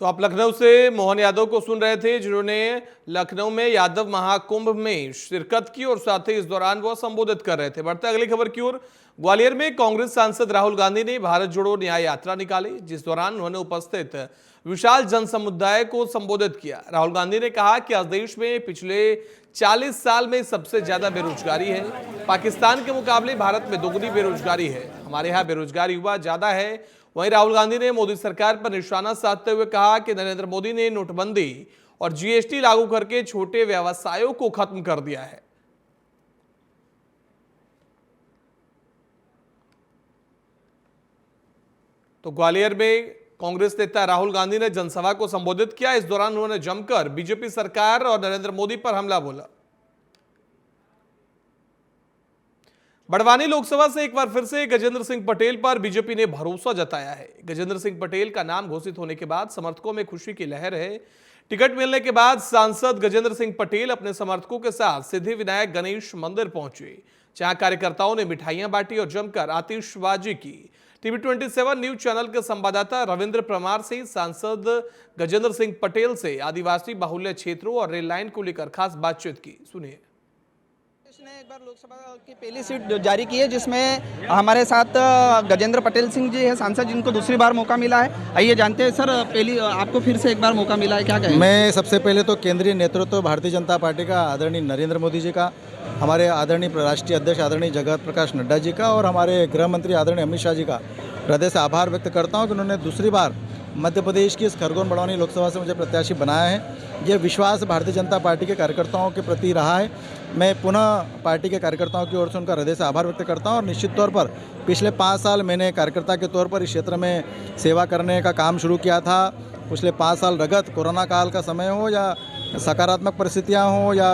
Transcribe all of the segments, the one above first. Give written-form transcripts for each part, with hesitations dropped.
तो आप लखनऊ से मोहन यादव को सुन रहे थे, जिन्होंने लखनऊ में यादव महाकुंभ में शिरकत की और साथ ही इस दौरान वह संबोधित कर रहे थे। बढ़ते अगली खबर की ओर। ग्वालियर में कांग्रेस सांसद राहुल गांधी ने भारत जोड़ो न्याय यात्रा निकाली, जिस दौरान उन्होंने उपस्थित विशाल जनसमुदाय को संबोधित किया। राहुल गांधी ने कहा कि आज देश में पिछले 40 साल में सबसे ज्यादा बेरोजगारी है। पाकिस्तान के मुकाबले भारत में दोगुनी बेरोजगारी है। हमारे यहाँ बेरोजगार युवा ज्यादा है। वहीं राहुल गांधी ने मोदी सरकार पर निशाना साधते हुए कहा कि नरेंद्र मोदी ने नोटबंदी और जीएसटी लागू करके छोटे व्यवसायों को खत्म कर दिया है। तो ग्वालियर में कांग्रेस नेता राहुल गांधी ने जनसभा को संबोधित किया। इस दौरान उन्होंने जमकर बीजेपी सरकार और नरेंद्र मोदी पर हमला बोला। बड़वानी लोकसभा से एक बार फिर से गजेंद्र सिंह पटेल पर बीजेपी ने भरोसा जताया है। गजेंद्र सिंह पटेल का नाम घोषित होने के बाद समर्थकों में खुशी की लहर है। टिकट मिलने के बाद सांसद गजेंद्र सिंह पटेल अपने समर्थकों के साथ सिद्धिविनायक गणेश मंदिर पहुंचे, जहां कार्यकर्ताओं ने मिठाइयां बांटी और जमकर आतिशबाजी की। टीवी 27 न्यूज चैनल के संवाददाता रविंद्र परमार से सांसद गजेंद्र सिंह पटेल से आदिवासी बाहुल्य क्षेत्रों और रेल लाइन को लेकर खास बातचीत की। सुनिए। ने एक बार लोकसभा की पहली सीट जारी की है, जिसमें हमारे साथ गजेंद्र पटेल सिंह जी है सांसद, जिनको दूसरी बार मौका मिला है। आइए जानते हैं सर, पहली आपको फिर से एक बार मौका मिला है, क्या कहें? मैं सबसे पहले तो केंद्रीय नेतृत्व भारतीय जनता पार्टी का आदरणीय नरेंद्र मोदी जी का, हमारे आदरणीय राष्ट्रीय अध्यक्ष आदरणीय जगत प्रकाश नड्डा जी का और हमारे गृह मंत्री आदरणीय अमित शाह जी का हृदय से आभार व्यक्त करता हूँ कि उन्होंने दूसरी बार मध्य प्रदेश की इस खरगोन बड़वानी लोकसभा से मुझे प्रत्याशी बनाया है। ये विश्वास भारतीय जनता पार्टी के कार्यकर्ताओं के प्रति रहा है। मैं पुनः पार्टी के कार्यकर्ताओं की ओर से उनका हृदय से आभार व्यक्त करता हूं और निश्चित तौर पर पिछले 5 साल मैंने कार्यकर्ता के तौर पर इस क्षेत्र में सेवा करने का काम शुरू किया था। पिछले 5 साल रगत कोरोना काल का समय हो या सकारात्मक परिस्थितियाँ हो या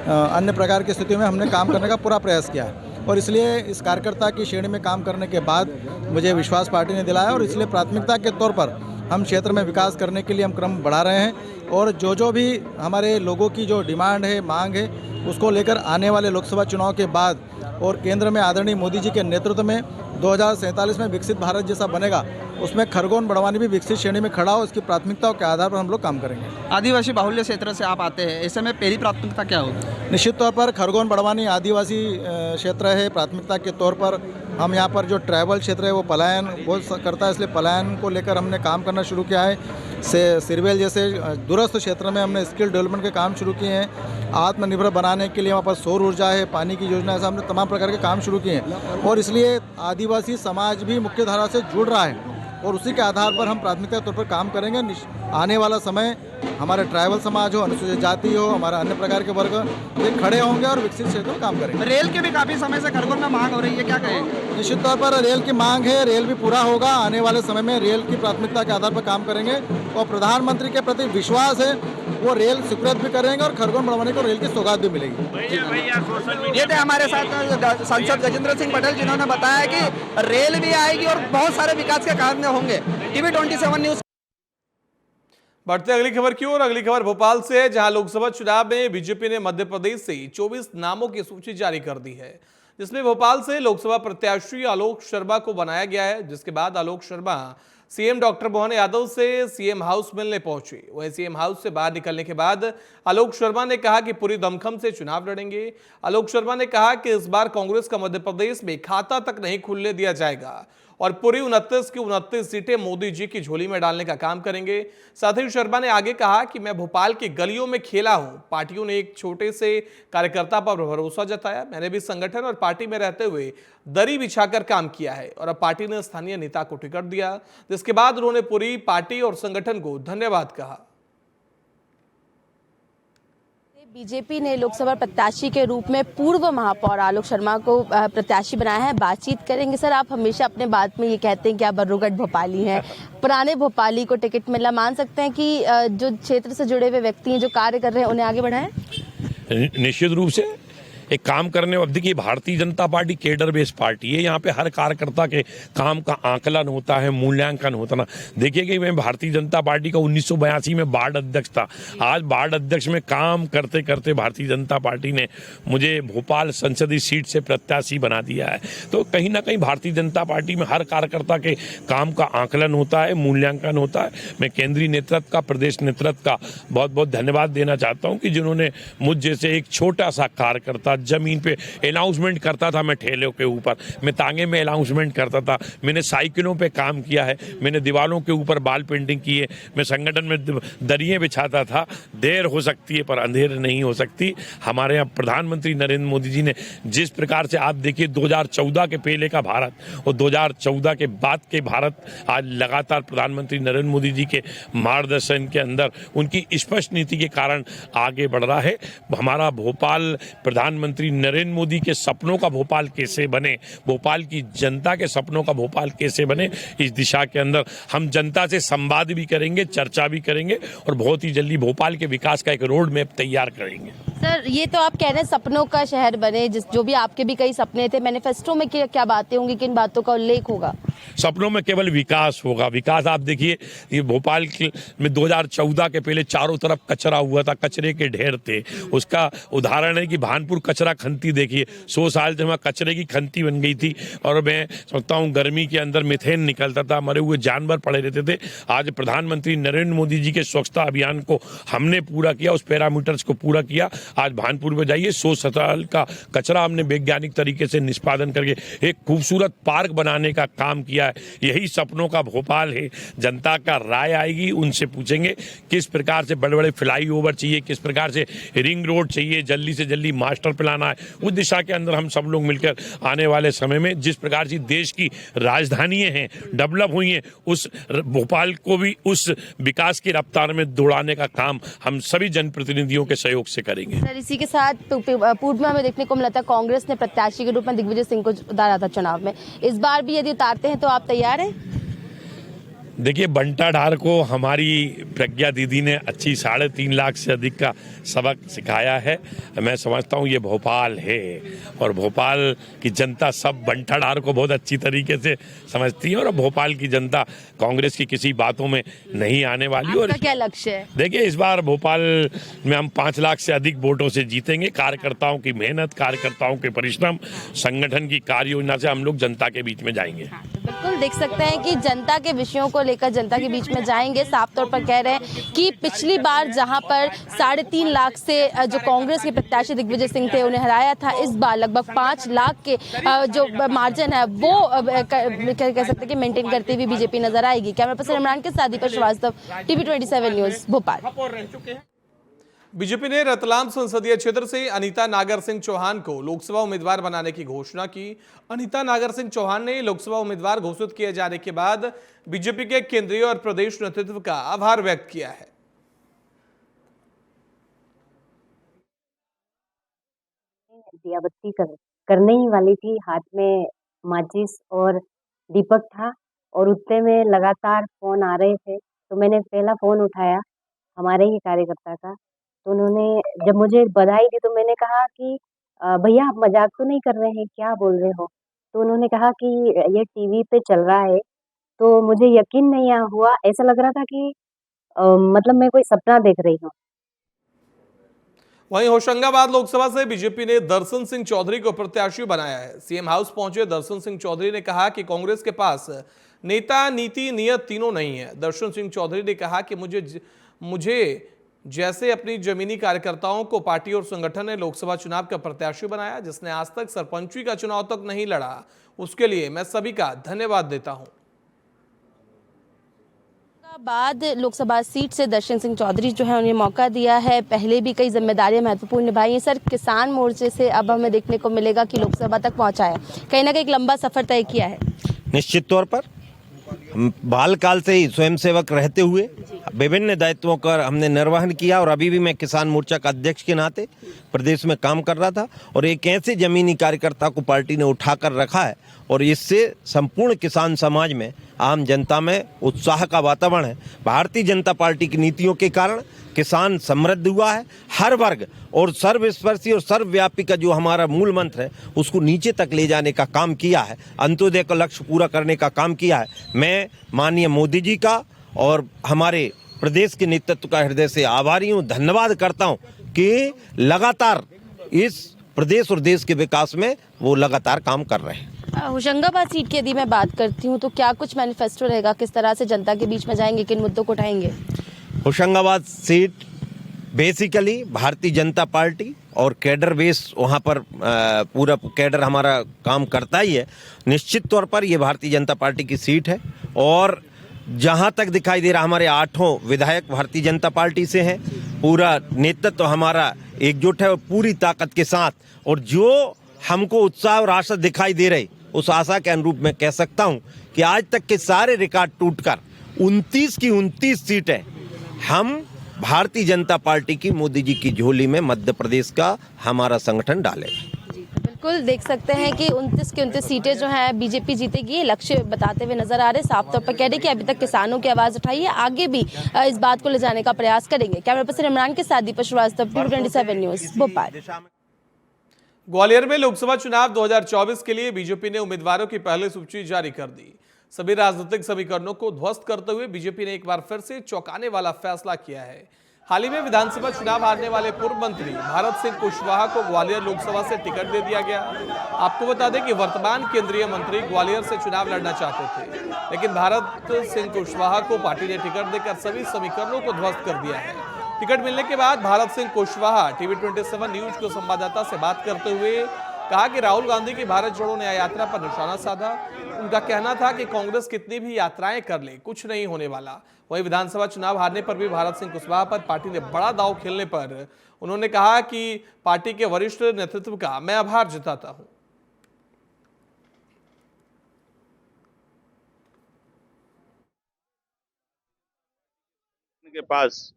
अन्य प्रकार की स्थितियों में हमने काम करने का पूरा प्रयास किया है और इसलिए इस कार्यकर्ता की श्रेणी में काम करने के बाद मुझे विश्वास पार्टी ने दिलाया और इसलिए प्राथमिकता के तौर पर हम क्षेत्र में विकास करने के लिए हम क्रम बढ़ा रहे हैं और जो भी हमारे लोगों की जो डिमांड है, मांग है, उसको लेकर आने वाले लोकसभा चुनाव के बाद और केंद्र में आदरणीय मोदी जी के नेतृत्व में 2047 में विकसित भारत जैसा बनेगा, उसमें खरगोन बड़वानी भी विकसित श्रेणी में खड़ा हो, इसकी प्राथमिकताओं के आधार पर हम लोग काम करेंगे। आदिवासी बाहुल्य क्षेत्र से आप आते हैं, ऐसे में पहली प्राथमिकता क्या होगी? निश्चित तौर पर खरगोन बड़वानी आदिवासी क्षेत्र है। प्राथमिकता के तौर पर हम यहाँ पर जो ट्राइबल क्षेत्र है वो पलायन बहुत करता है, इसलिए पलायन को लेकर हमने काम करना शुरू किया है। सिरवेल जैसे दूरस्थ क्षेत्र में हमने स्किल डेवलपमेंट के काम शुरू किए हैं। आत्मनिर्भर बनाने के लिए वहाँ पर सौर ऊर्जा है, पानी की योजना है, हमने तमाम प्रकार के काम शुरू किए हैं और इसलिए आदिवासी समाज भी मुख्य धारा से जुड़ रहा है और उसी के आधार पर हम प्राथमिकता के तौर पर काम करेंगे। आने वाला समय हमारे ट्राइबल समाज हो, अनुसूचित जाति हो, हमारा अन्य प्रकार के वर्ग ये खड़े होंगे और विकसित क्षेत्र में काम करेंगे। रेल की भी काफ़ी समय से खरगोन में मांग हो रही है, क्या कहें? निश्चित तौर पर रेल की मांग है, रेल भी पूरा होगा। आने वाले समय में रेल की प्राथमिकता के आधार पर काम करेंगे और प्रधानमंत्री के प्रति विश्वास है, वो रेल स्वीकृत भी करेंगे और खरगोन बड़वानी को रेल की सौगात भी मिलेगी। ये थे हमारे साथ सांसद गजेंद्र सिंह पटेल, जिन्होंने बताया कि रेल भी आएगी और बहुत सारे विकास के कार्य होंगे। TV 27 news. बढ़ते अगली खबर की ओर। अगली खबर भोपाल से है, जहां लोकसभा चुनाव में बीजेपी ने मध्य प्रदेश से 24 नामों की सूची जारी कर दी है, जिसमें भोपाल से लोकसभा प्रत्याशी आलोक शर्मा को बनाया गया है। जिसके बाद आलोक शर्मा सीएम डॉक्टर मोहन यादव से सीएम हाउस मिलने पहुंचे। वहीं सीएम हाउस से बाहर निकलने के बाद आलोक शर्मा ने कहा कि पूरी दमखम से चुनाव लड़ेंगे। आलोक शर्मा ने कहा कि इस बार कांग्रेस का मध्य प्रदेश में खाता तक नहीं खुलने दिया जाएगा और पूरी 29 की 29 सीटें मोदी जी की झोली में डालने का काम करेंगे। साथ ही शर्मा ने आगे कहा कि मैं भोपाल की गलियों में खेला हूं। पार्टियों ने एक छोटे से कार्यकर्ता पर भरोसा जताया। मैंने भी संगठन और पार्टी में रहते हुए दरी बिछाकर काम किया है और अब पार्टी ने स्थानीय नेता को टिकट दिया, जिसके बाद उन्होंने पूरी पार्टी और संगठन को धन्यवाद कहा। बीजेपी ने लोकसभा प्रत्याशी के रूप में पूर्व महापौर आलोक शर्मा को प्रत्याशी बनाया है। बातचीत करेंगे। सर, आप हमेशा अपने बात में ये कहते हैं कि आप बर्रोगढ़ भोपाली हैं, पुराने भोपाली को टिकट मिला। मान सकते हैं कि जो क्षेत्र से जुड़े हुए व्यक्ति हैं, जो कार्य कर रहे हैं, उन्हें आगे बढ़ाएं? निश्चित रूप से एक काम करने वाली, देखिए Bharatiya Janata party cadre based party है, यहाँ पे हर कार्यकर्ता के काम का आकलन होता है, मूल्यांकन होता ना। देखिए कि मैं भारतीय जनता पार्टी का 1982 में वार्ड अध्यक्ष था, आज वार्ड अध्यक्ष में काम करते करते भारतीय जनता पार्टी ने मुझे भोपाल संसदीय सीट से प्रत्याशी बना दिया है। तो कहीं ना कहीं भारतीय जनता पार्टी में हर कार्यकर्ता के काम का आकलन होता है, मूल्यांकन होता है। मैं केंद्रीय नेतृत्व का, प्रदेश नेतृत्व का बहुत बहुत धन्यवाद देना चाहता हूं कि जिन्होंने मुझ जैसे एक छोटा सा कार्यकर्ता, जमीन पे अनाउंसमेंट करता था, मैं ठेलों के ऊपर, मैं तांगे में अनाउंसमेंट करता था, मैंने साइकिलों पे काम किया है, मैंने दीवारों के ऊपर बाल पेंटिंग की है, मैं संगठन में दरिये बिछाता था। देर हो सकती है पर अंधेर नहीं हो सकती। हमारे यहाँ प्रधानमंत्री नरेंद्र मोदी जी ने जिस प्रकार से, आप देखिए 2014 के पहले का भारत और 2014 के बाद के भारत आज लगातार प्रधानमंत्री नरेंद्र मोदी जी के मार्गदर्शन के अंदर, उनकी स्पष्ट नीति के कारण आगे बढ़ रहा है। हमारा भोपाल प्रधानमंत्री नरेंद्र मोदी के सपनों का भोपाल कैसे बने, भोपाल की जनता के सपनों का भोपाल कैसे बने, इस दिशा के अंदर हम जनता से संवाद भी करेंगे, चर्चा भी करेंगे और बहुत ही जल्दी भोपाल के विकास का एक रोड मैप तैयार करेंगे। सर, ये तो आप कह रहे हैं सपनों का शहर बने, जो भी आपके भी कई सपने थे, मैनिफेस्टो में क्या बातें होंगी, किन बातों का उल्लेख होगा? सपनों में केवल विकास होगा। विकास आप देखिए, ये भोपाल में 2014 के पहले चारों तरफ कचरा हुआ था, कचरे के ढेर थे। उसका उदाहरण है कि भानपुर कचरा खंती देखिए, 100 साल से वहाँ कचरे की खंती बन गई थी और मैं सोचता हूँ गर्मी के अंदर मीथेन निकलता था, मरे हुए जानवर पड़े रहते थे। आज प्रधानमंत्री नरेंद्र मोदी जी के स्वच्छता अभियान को हमने पूरा किया, उस पैरामीटर्स को पूरा किया। आज भानपुर में जाइए, 100 साल का कचरा हमने वैज्ञानिक तरीके से निष्पादन करके एक खूबसूरत पार्क बनाने का काम किया है। यही सपनों का भोपाल है। जनता का राय आएगी, उनसे पूछेंगे किस प्रकार से बड़े बड़े फ्लाईओवर चाहिए, किस प्रकार से रिंग रोड चाहिए, जल्दी से जल्दी मास्टर प्लान आए, उस दिशा के अंदर हम सब लोग मिलकर आने वाले समय में जिस प्रकार से देश की राजधानियां हैं, डेवलप हुई हैं, उस भोपाल को भी उस विकास की रफ्तार में दौड़ाने का काम हम सभी जनप्रतिनिधियों के सहयोग से करेंगे। सर, इसी के साथ पूर्व में हमें देखने को मिला था कांग्रेस ने प्रत्याशी के रूप में दिग्विजय सिंह को उतारा था चुनाव में, इस बार भी यदि उतारते हैं तो आप तैयार हैं? देखिए, बंटा ढार को हमारी प्रज्ञा दीदी ने अच्छी 3.5 लाख से अधिक का सबक सिखाया है। मैं समझता हूँ ये भोपाल है और भोपाल की जनता सब बंटा ढार को बहुत अच्छी तरीके से समझती है और भोपाल की जनता कांग्रेस की किसी बातों में नहीं आने वाली। और क्या लक्ष्य है? देखिए, इस बार भोपाल में हम 5 लाख से अधिक वोटों से जीतेंगे। कार्यकर्ताओं की मेहनत, कार्यकर्ताओं के परिश्रम, संगठन की कार्य योजना से हम लोग जनता के बीच में जाएंगे। बिल्कुल देख सकते हैं कि जनता के विषयों को लेकर जनता के बीच में जाएंगे। साफ तौर पर कह रहे हैं कि पिछली बार जहां पर 3.5 लाख से जो कांग्रेस के प्रत्याशी दिग्विजय सिंह थे उन्हें हराया था, इस बार लगभग 5 लाख के जो मार्जिन है वो कह सकते हैं कि मेंटेन करती हुई बीजेपी नजर आएगी। कैमरा पर्सन इमरान के साथ Deepak Srivastava, TV 27 news, Bhopal. BJP ने रतलाम संसदीय क्षेत्र से अनीता नागर सिंह चौहान को लोकसभा उम्मीदवार बनाने की घोषणा की। अनीता नागर सिंह चौहान ने लोकसभा उम्मीदवार घोषित किए जाने के बाद बीजेपी के केंद्रीय और प्रदेश नेतृत्व का आभार व्यक्त किया है। दिया बत्ती करने ही वाली थी, हाथ में माचिस और दीपक था और उतने में लगातार फोन आ रहे थे, तो मैंने पहला फोन उठाया हमारे ही कार्यकर्ता का। तो उन्होंने जब मुझे बधाई दी तो मैंने कहा कि भैया आप मजाक तो नहीं कर रहे हैं, क्या बोल रहे हो? तो उन्होंने कहा कि ये टीवी पे चल रहा है। तो मुझे यकीन नहीं हुआ, ऐसा लग रहा था कि मतलब मैं कोई सपना देख रही हूँ। वहीं होशंगाबाद लोकसभा से बीजेपी ने दर्शन सिंह चौधरी को प्रत्याशी बनाया है। सीएम हाउस पहुंचे दर्शन सिंह चौधरी ने कहा कि कांग्रेस के पास नेता, नीति, नियत तीनों नहीं है। दर्शन सिंह चौधरी ने कहा कि मुझे जैसे अपनी जमीनी कार्यकर्ताओं को पार्टी और संगठन ने लोकसभा चुनाव का प्रत्याशी बनाया, जिसने आज तक सरपंची का चुनाव तक नहीं लड़ा, उसके लिए मैं सभी का धन्यवाद देता हूं। बाद लोकसभा सीट से दर्शन सिंह चौधरी जो है उन्हें मौका दिया है। पहले भी कई जिम्मेदारियां महत्वपूर्ण निभाई हैं। सर, किसान मोर्चे से अब हमें देखने को मिलेगा कि लोकसभा तक पहुंचा है, कहीं ना कहीं एक लंबा सफर तय किया है। निश्चित तौर पर बालकाल से ही स्वयंसेवक रहते हुए विभिन्न दायित्वों का हमने निर्वहन किया और अभी भी मैं किसान मोर्चा का अध्यक्ष के नाते प्रदेश में काम कर रहा था और एक ऐसे जमीनी कार्यकर्ता को पार्टी ने उठाकर रखा है और इससे संपूर्ण किसान समाज में, आम जनता में उत्साह का वातावरण है। भारतीय जनता पार्टी की नीतियों के कारण किसान समृद्ध हुआ है। हर वर्ग और सर्वस्पर्शी और सर्वव्यापी का जो हमारा मूल मंत्र है उसको नीचे तक ले जाने का काम किया है, अंत्योदय का लक्ष्य पूरा करने का काम किया है। मैं माननीय मोदी जी का और हमारे प्रदेश के नेतृत्व का हृदय से आभारी हूँ, धन्यवाद करता हूँ कि लगातार इस प्रदेश और देश के विकास में वो लगातार काम कर रहे हैं। होशंगाबाद सीट की यदि मैं बात करती हूँ तो क्या कुछ मैनिफेस्टो रहेगा, किस तरह से जनता के बीच में जाएंगे, किन मुद्दों को उठाएंगे? Hoshangabad seat basically Bharatiya Janata party और कैडर बेस वहाँ पर पूरा कैडर हमारा काम करता ही है। निश्चित तौर पर ये भारतीय जनता पार्टी की सीट है और जहाँ तक दिखाई दे रहा हमारे 8 विधायक भारतीय जनता पार्टी से हैं। पूरा नेतृत्व हमारा एकजुट है और पूरी ताकत के साथ, और जो हमको उत्साह और आशा दिखाई दे रही उस आशा के अनुरूप मैं कह सकता हूँ कि आज तक के सारे रिकॉर्ड टूटकर 29 की 29 सीटें हम भारतीय जनता पार्टी की मोदी जी की झोली में मध्य प्रदेश का हमारा संगठन डालेगा। बिल्कुल देख सकते हैं कि 29 की 29 सीटें जो हैं बीजेपी जीतेगी, ये लक्ष्य बताते हुए नजर आ रहे हैं। साफ तौर पर कह रहे हैं कि अभी तक किसानों की आवाज उठाई है, आगे भी इस बात को ले जाने का प्रयास करेंगे। कैमरा पर्सन इमरान के साथ दीपक श्रीवास्तव, T27 न्यूज, भोपाल। ग्वालियर में लोकसभा चुनाव 2024 के लिए बीजेपी ने उम्मीदवारों की पहली सूची जारी कर दी। सभी राजनीतिक समीकरणों को ध्वस्त करते हुए बीजेपी ने एक बार फिर से चौंकाने वाला फैसला किया है। हाल ही में विधानसभा चुनाव हारने वाले पूर्व मंत्री भारत सिंह कुशवाहा को ग्वालियर लोकसभा से टिकट दे दिया गया। आपको बता दें कि वर्तमान केंद्रीय मंत्री ग्वालियर से चुनाव लड़ना चाहते थे, लेकिन भारत सिंह कुशवाहा को पार्टी ने टिकट देकर सभी समीकरणों को ध्वस्त कर दिया है। टिकट मिलने के बाद भारत सिंह कुशवाहा TV27 न्यूज को संवाददाता से बात करते हुए कहा कि राहुल गांधी की भारत जोड़ो न्याय यात्रा पर निशाना साधा। उनका कहना था कि कांग्रेस कितनी भी यात्राएं कर ले, कुछ नहीं होने वाला। वहीं विधानसभा चुनाव हारने पर भी भारत सिंह कुशवाहा पर पार्टी ने बड़ा दांव खेलने पर उन्होंने कहा कि पार्टी के वरिष्ठ नेतृत्व का मैं आभार जताता हूं। के पास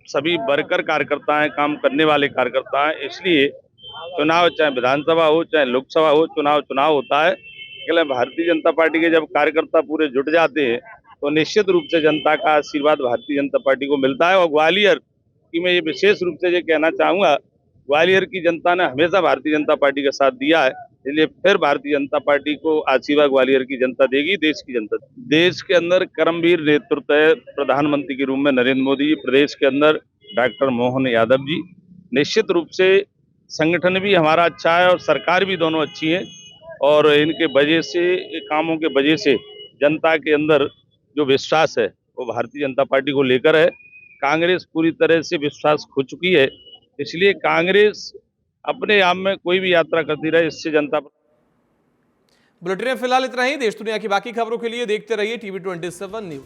सभी वर्कर कार्यकर्ता हैं, काम करने वाले कार्यकर्ता हैं, इसलिए चुनाव चाहे विधानसभा हो चाहे लोकसभा हो, चुनाव होता है। इसलिए भारतीय जनता पार्टी के जब कार्यकर्ता पूरे जुट जाते हैं तो निश्चित रूप से जनता का आशीर्वाद भारतीय जनता पार्टी को मिलता है। और ग्वालियर की मैं ये विशेष रूप से ये कहना चाहूँगा, ग्वालियर की जनता ने हमेशा भारतीय जनता पार्टी का साथ दिया है, इसलिए फिर भारतीय जनता पार्टी को आशीर्वाद ग्वालियर की जनता देगी, देश की जनता। देश के अंदर कर्मवीर नेतृत्व है प्रधानमंत्री के रूप में नरेंद्र मोदी जी, प्रदेश के अंदर डॉक्टर मोहन यादव जी। निश्चित रूप से संगठन भी हमारा अच्छा है और सरकार भी दोनों अच्छी है, और इनके वजह से, कामों के वजह से जनता के अंदर जो विश्वास है वो भारतीय जनता पार्टी को लेकर है। कांग्रेस पूरी तरह से विश्वास खो चुकी है, इसलिए कांग्रेस अपने आप में कोई भी यात्रा करती रहे, इससे जनता। बुलेटिन में फिलहाल इतना ही। देश दुनिया की बाकी खबरों के लिए देखते रहिए TV27 न्यूज।